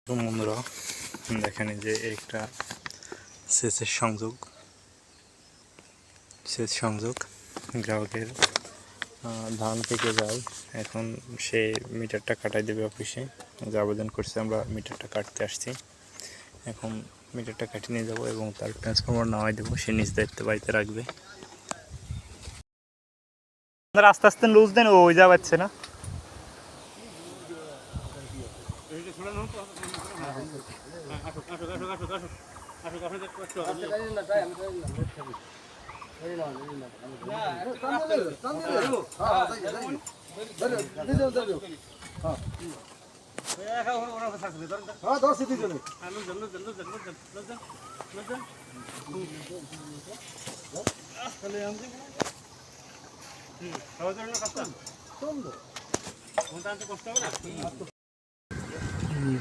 বন্ধুরা দেখেন যে একটা সেচ সংযোগ গ্রাহকের ধান থেকে যায়। এখন সে মিটারটা কাটাই দেবে অফিসে, যে আবেদন করছে আমরা মিটারটা কাটতে আসছি। এখন মিটারটা কাটিয়ে নিয়ে যাবো এবং তার ট্রান্সফরমার নামাই দেবো, সে নিজ দায়িত্ব বাড়িতে রাখবে। আস্তে আস্তে লুজ দেন, ওই যা পাচ্ছে না।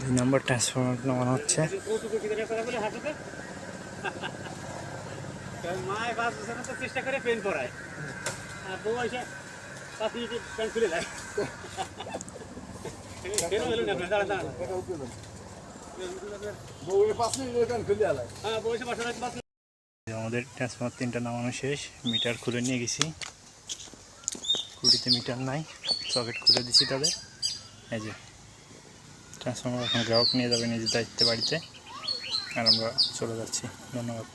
দুই নম্বর ট্রান্সফরমার নামানো হচ্ছে। চেষ্টা করে পেন পড়ায় বউ এসে প্যান্ট খুলে দেয়। আমাদের ট্রান্সফরমার 3টা নামানো শেষ, মিটার খুলে নিয়ে গেছি। কুড়িতে মিটার নাই, সকেট খুলে দিছি তাদের। এই যে ট্রান্সফরমার এখন গ্রাহক নিয়ে যাবে নিজের দায়িত্বে বাড়িতে, আর আমরা চলে যাচ্ছি। ধন্যবাদ।